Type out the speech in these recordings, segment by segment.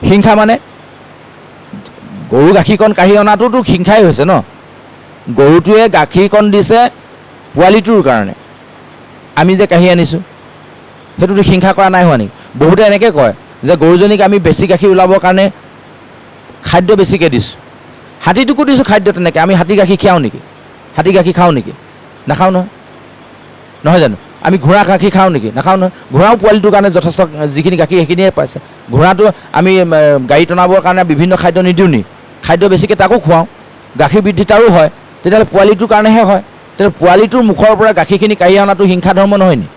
হিংসা মানে গৰু গাখীৰকণ কাঢ়ি অনাটোতো হিংসাই হৈছে ন। গৰুটোৱে গাখীৰকণ দিছে পোৱালিটোৰ কাৰণে, আমি যে কাঢ়ি আনিছোঁ সেইটোতো হিংসা কৰা নাই হোৱা নেকি? বহুতে এনেকৈ কয় যে গৰুজনীক আমি বেছি গাখীৰ ওলাবৰ কাৰণে খাদ্য বেছিকৈ দিছোঁ, হাতীটোকো দিছোঁ খাদ্য তেনেকৈ। আমি হাতী গাখীৰ খাওঁ নেকি? হাতী গাখীৰ খাওঁ নেকি? নাখাওঁ নহয়, নহয় জানো? আমি ঘোঁৰা গাখীৰ খাওঁ নেকি? নাখাওঁ নহয়। ঘোঁৰাও পোৱালিটোৰ কাৰণে যথেষ্ট যিখিনি গাখীৰ সেইখিনিয়ে পাইছে। ঘোঁৰাটো আমি গাড়ী টনাবৰ কাৰণে বিভিন্ন খাদ্য নিদিওঁ নি? খাদ্য বেছিকৈ তাকো খুৱাওঁ, গাখীৰ বৃদ্ধি তাৰো হয়। তেতিয়াহ'লে পোৱালিটোৰ কাৰণেহে হয়। তেতিয়াহ'লে পোৱালিটোৰ মুখৰ পৰা গাখীৰখিনি কাঢ়ি অনাটো হিংসা ধৰ্ম নহয় নি?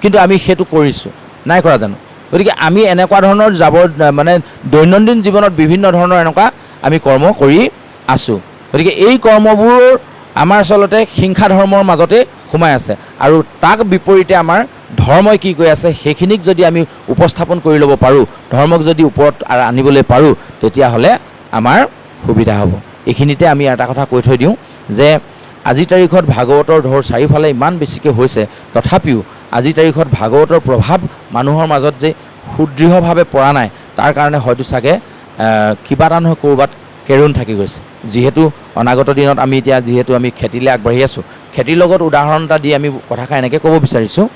কিন্তু আমি সেইটো কৰিছোঁ, নাই কৰা জানো? গতিকে আমি এনেকুৱা ধৰণৰ মানে দৈনন্দিন জীৱনত বিভিন্ন ধৰণৰ এনেকুৱা আমি কৰ্ম কৰি আছোঁ। গতিকে এই কৰ্মবোৰ আমাৰ আচলতে হিংসা ধৰ্মৰ মাজতে সোমাই আছে। আৰু তাক বিপৰীতে আমাৰ ধৰ্মই কি কৈ আছে সেইখিনিক যদি আমি উপস্থাপন কৰি ল'ব পাৰোঁ, ধৰ্মক যদি ওপৰত আনিবলৈ পাৰোঁ, তেতিয়াহ'লে আমাৰ সুবিধা হ'ব। এইখিনিতে আমি এটা কথা কৈ থৈ দিওঁ যে আজিৰ তাৰিখত ভাগৱতৰ ঢৌ চাৰিওফালে ইমান বেছিকৈ হৈছে, তথাপিও আজিৰ তাৰিখত ভাগৱতৰ প্ৰভাৱ মানুহৰ মাজত যে সুদৃঢ়ভাৱে পৰা নাই, তাৰ কাৰণে হয়তো চাগে কিবা এটা নহয় ক'ৰবাত কেৰুণ থাকি গৈছে। যিহেতু অনাগত দিনত আমি এতিয়া যিহেতু আমি খেতিলৈ আগবাঢ়ি আছোঁ, খেতিৰ লগত উদাহৰণ এটা দি আমি কথাষাৰ এনেকৈ ক'ব বিচাৰিছোঁ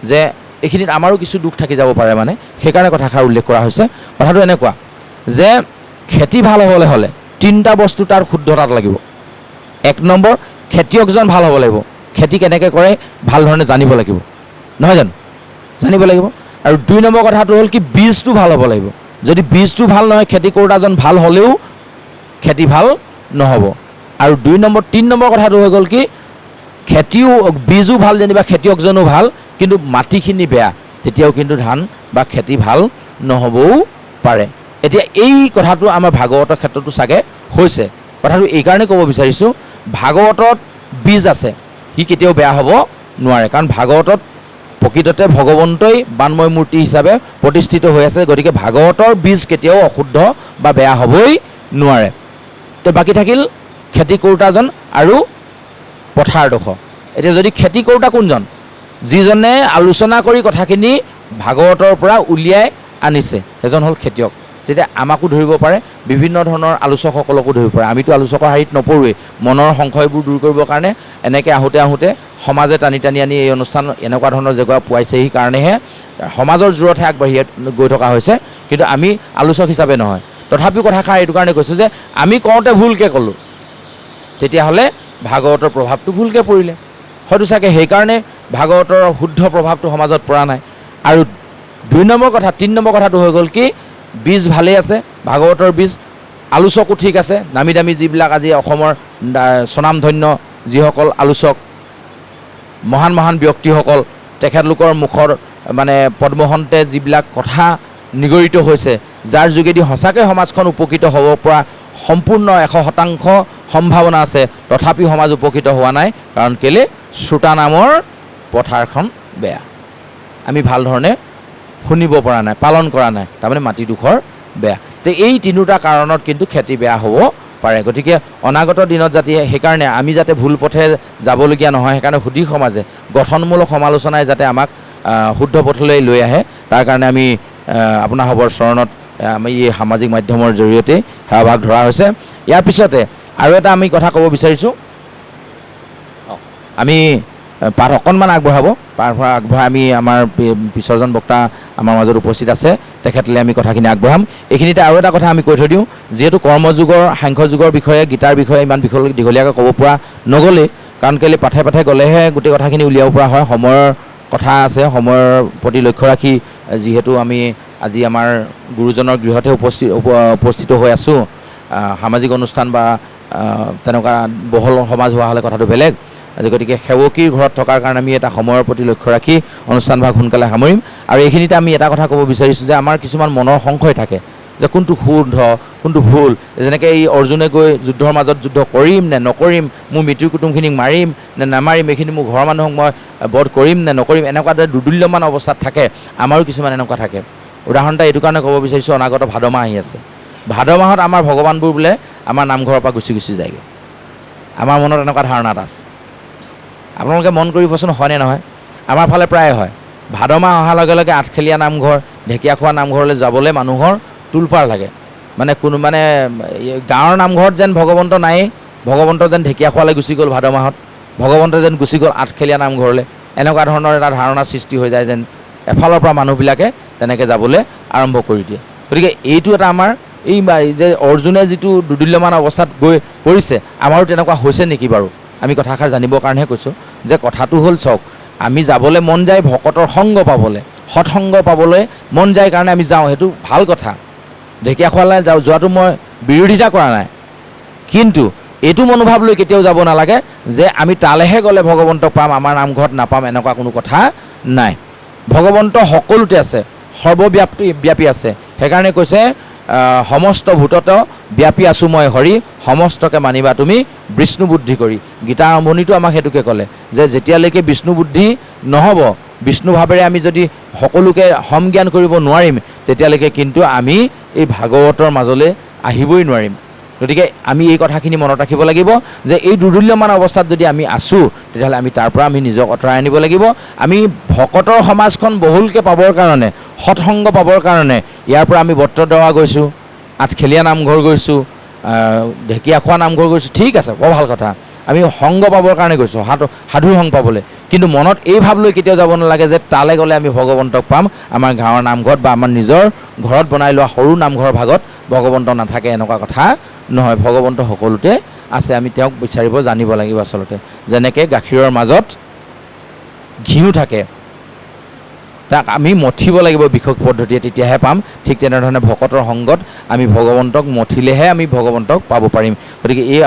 যে এইখিনিত আমাৰো কিছু দুখ থাকি যাব পাৰে, মানে সেইকাৰণে কথাষাৰ উল্লেখ কৰা হৈছে। কথাটো এনেকুৱা যে খেতি ভাল হ'বলৈ হ'লে 3টা বস্তু তাৰ শুদ্ধতাত লাগিব। 1 নম্বৰ, খেতিয়কজন ভাল হ'ব লাগিব, খেতি কেনেকৈ কৰে ভাল ধৰণে জানিব লাগিব, নহয় জানো? জানিব লাগিব। আৰু 2 নম্বৰ কথাটো হ'ল কি বীজটো ভাল হ'ব লাগিব। যদি বীজটো ভাল নহয়, খেতি কৰোঁতাজন ভাল হ'লেও খেতি ভাল নহ'ব। আৰু 3 নম্বৰ কথাটো হৈ গ'ল কি বীজো ভাল যেনিবা খেতিয়কজনো ভাল, কিন্তু মাটিখিনি বেয়া, তেতিয়াও কিন্তু ধান বা খেতি ভাল নহ'বও পাৰে। এতিয়া এই কথাটো আমাৰ ভাগৱতৰ ক্ষেত্ৰতো চাগে হৈছে। কথাটো এইকাৰণে ক'ব বিচাৰিছোঁ, ভাগৱতত বীজ আছে, সি কেতিয়াও বেয়া হ'ব নোৱাৰে। কাৰণ ভাগৱতত প্ৰকৃততে ভগৱন্তই বানময় মূৰ্তি হিচাপে প্ৰতিষ্ঠিত হৈ আছে। গতিকে ভাগৱতৰ বীজ কেতিয়াও অশুদ্ধ বা বেয়া হ'বই নোৱাৰে। তো বাকী থাকিল খেতি কৰোঁতাজন আৰু পথাৰডোখৰ। এতিয়া যদি খেতি কৰোঁতা কোনজন? যিজনে আলোচনা কৰি কথাখিনি ভাগৱতৰ পৰা উলিয়াই আনিছে, সেইজন হ'ল খেতিয়ক। তেতিয়া আমাকো ধৰিব পাৰে, বিভিন্ন ধৰণৰ আলোচকসকলকো ধৰিব পাৰে। আমিতো আলোচকৰ শাৰীত নপৰোৱেই। মনৰ সংশয়বোৰ দূৰ কৰিবৰ কাৰণে এনেকৈ আহোঁতে সমাজে টানি আনি এই অনুষ্ঠান এনেকুৱা ধৰণৰ জেগা পোৱাইছেহি কাৰণেহে সমাজৰ জোৰতহে আগবাঢ়ি গৈ থকা হৈছে, কিন্তু আমি আলোচক হিচাপে নহয়। তথাপিও কথাষাৰ এইটো কাৰণে কৈছোঁ যে আমি কওঁতে ভুলকৈ ক'লোঁ, তেতিয়াহ'লে ভাগৱতৰ প্ৰভাৱটো ভুলকৈ পৰিলে। হয়তো চাগে সেইকাৰণে ভাগৱতৰ শুদ্ধ প্ৰভাৱটো সমাজত পৰা নাই। আৰু 2 নম্বৰ কথা, 3 নম্বৰ কথাটো হৈ গ'ল কি বীজ ভালেই আছে, ভাগৱতৰ বীজ, আলোচকো ঠিক আছে। নামী দামী যিবিলাক আজি অসমৰ স্বনামধন্য যিসকল আলোচক, মহান ব্যক্তিসকল, তেখেতলোকৰ মুখৰ মানে পদ্মহন্তে যিবিলাক কথা নিগৰিত হৈছে, যাৰ যোগেদি সঁচাকৈ সমাজখন উপকৃত হ'ব পৰা সম্পূৰ্ণ 100% সম্ভাৱনা আছে, তথাপিও সমাজ উপকৃত হোৱা নাই। কাৰণ কেলে? শ্ৰোতা নামৰ পথাৰখন বেয়া, আমি ভাল ধৰণে শুনিব পৰা নাই, পালন কৰা নাই, তাৰমানে মাটিডোখৰ বেয়া। তো এই 3টা কাৰণত কিন্তু খেতি বেয়া হ'ব পাৰে। গতিকে অনাগত দিনত যাতে সেইকাৰণে আমি যাতে ভুল পথে যাবলগীয়া নহয়, সেইকাৰণে সুধী সমাজে গঠনমূলক সমালোচনাই যাতে আমাক শুদ্ধ পথলৈ লৈ আহে, তাৰ কাৰণে আমি আপোনাৰ সবৰ চৰণত আমি এই সামাজিক মাধ্যমৰ জৰিয়তে সেৱাভাগ ধৰা হৈছে। ইয়াৰ পিছতে আৰু এটা আমি কথা ক'ব বিচাৰিছোঁ, আমি পাঠ অকণমান আগবঢ়াব, পাঠ আগবঢ়াই আমি আমাৰ পিছৰজন বক্তা আমাৰ মাজত উপস্থিত আছে, তেখেতলৈ আমি কথাখিনি আগবঢ়াম। এইখিনিতে আৰু এটা কথা আমি কৈ থৈ দিওঁ, যিহেতু কৰ্মযুগৰ সাংখ্যযুগৰ বিষয়ে, গীতাৰ বিষয়ে ইমান দীঘলীয়াকৈ ক'ব পৰা নগ'লেই, কাৰণ কেলৈ পাঠে গ'লেহে গোটেই কথাখিনি উলিয়াব পৰা হয়। সময়ৰ কথা আছে, সময়ৰ প্ৰতি লক্ষ্য ৰাখি যিহেতু আমি আজি আমাৰ গুৰুজনৰ গৃহতে উপস্থিত হৈ আছোঁ, সামাজিক অনুষ্ঠান বা তেনেকুৱা বহল সমাজ হোৱা হ'লে কথাটো বেলেগ। গতিকে সেৱকীৰ ঘৰত থকাৰ কাৰণে আমি এটা সময়ৰ প্ৰতি লক্ষ্য ৰাখি অনুষ্ঠানভাগ সোনকালে সামৰিম। আৰু এইখিনিতে আমি এটা কথা ক'ব বিচাৰিছোঁ যে আমাৰ কিছুমান মনৰ সংশয় থাকে যে কোনটো শুদ্ধ কোনটো ভুল। যেনেকৈ এই অৰ্জুনে গৈ যুদ্ধৰ মাজত যুদ্ধ কৰিম নে নকৰিম, মোৰ মিতিৰ কুটুমখিনিক মাৰিম নে নামাৰিম, এইখিনি মোৰ ঘৰৰ মানুহক মই বধ কৰিম নে নকৰিম, এনেকুৱা দুদুল্যমান অৱস্থাত থাকে। আমাৰো কিছুমান এনেকুৱা থাকে। উদাহৰণ এটা এইটো কাৰণে ক'ব বিচাৰিছোঁ, অনাগত ভাদ মাহ আহি আছে। ভাদ মাহত আমাৰ ভগৱানবোৰ বোলে আমাৰ নামঘৰৰ পৰা গুচি যায়গৈ। আমাৰ মনত এনেকুৱা ধাৰণা এটা আছে। আপোনালোকে মন কৰিবচোন, হয়নে নহয়? আমাৰ ফালে প্ৰায় হয়। ভাদ মাহ অহাৰ লগে লগে আঠখেলীয়া নামঘৰ, ঢেকীয়াখোৱা নামঘৰলৈ যাবলৈ মানুহৰ তোলপাৰ লাগে মানে কোনো মানে গাঁৱৰ নামঘৰত যেন ভগৱন্ত নায়েই ভগৱন্ত যেন ঢেকীয়াখোৱালৈ গুচি গ'ল ভাদ মাহত ভগৱন্ত যেন গুচি গ'ল আঠখেলীয়া নামঘৰলৈ এনেকুৱা ধৰণৰ এটা ধাৰণা সৃষ্টি হৈ যায় যেন এফালৰ পৰা মানুহবিলাকে তেনেকৈ যাবলৈ আৰম্ভ কৰি দিয়ে গতিকে এইটো এটা আমাৰ এই যে অৰ্জুনে যিটো দুদুল্যমান অৱস্থাত গৈ পৰিছে আমাৰো তেনেকুৱা হৈছে নেকি বাৰু আমি কথাষাৰ জানিবৰ কাৰণেহে কৈছোঁ যে কথাটো হ'ল চাওক আমি যাবলৈ মন যায় ভকতৰ সংগ পাবলৈ সৎসংগ পাবলৈ মন যায় কাৰণে আমি যাওঁ সেইটো ভাল কথা ঢেকীয়াখোৱালৈ যোৱাটো মই বিৰোধিতা কৰা নাই কিন্তু এইটো মনোভাৱ লৈ কেতিয়াও যাব নালাগে যে আমি তালৈহে গ'লে ভগৱন্তক পাম আমাৰ নামঘৰত নাপাম এনেকুৱা কোনো কথা নাই ভগৱন্ত সকলোতে আছে সৰ্বব্যাপী আছে সেইকাৰণে কৈছে সমস্ত ভূতত ব্যাপী আছোঁ মই হৰি সমস্তকে মানিবা তুমি বিষ্ণু বুদ্ধি কৰি গীতা আৰম্ভণিটো আমাক সেইটোকে ক'লে যে যেতিয়ালৈকে বিষ্ণু বুদ্ধি নহ'ব বিষ্ণু ভাৱেৰে আমি যদি সকলোকে সমজ্ঞান কৰিব নোৱাৰিম তেতিয়ালৈকে কিন্তু আমি এই ভাগৱতৰ মাজলৈ আহিবই নোৱাৰিম গতিকে আমি এই কথাখিনি মনত ৰাখিব লাগিব যে এই দুৰ্দুল্যমান অৱস্থাত যদি আমি আছোঁ তেতিয়াহ'লে আমি তাৰ পৰা আমি নিজক আঁতৰাই আনিব লাগিব আমি ভকতৰ সমাজখন বহুলকৈ পাবৰ কাৰণে সৎসংগ পাবৰ কাৰণে ইয়াৰ পৰা আমি বত্ৰদোৱা গৈছোঁ আঠখেলীয়া নামঘৰ গৈছোঁ ঢেকীয়াখোৱা নামঘৰ গৈছোঁ ঠিক আছে বৰ ভাল কথা আমি সংগ পাবৰ কাৰণে গৈছোঁ সাধুৰ সংগ পাবলৈ কিন্তু মনত এই ভাৱ লৈ কেতিয়াও যাব নালাগে যে তালৈ গ'লে আমি ভগৱন্তক পাম আমাৰ গাঁৱৰ নামঘৰত বা আমাৰ নিজৰ ঘৰত বনাই লোৱা সৰু নামঘৰৰ ভাগত ভগৱন্ত নাথাকে এনেকুৱা কথা নহয় ভগৱন্ত সকলোতে আছে আমি তেওঁক বিচাৰিব জানিব লাগিব আচলতে যেনেকৈ গাখীৰৰ মাজত ঘিউ থাকে তাক আমি মঠিব লাগিব বিশেষ পদ্ধতিয়ে তেতিয়াহে পাম ঠিক তেনেধৰণে ভকতৰ সংগত আমি ভগৱন্তক মঠিলেহে আমি ভগৱন্তক পাব পাৰিম গতিকে এই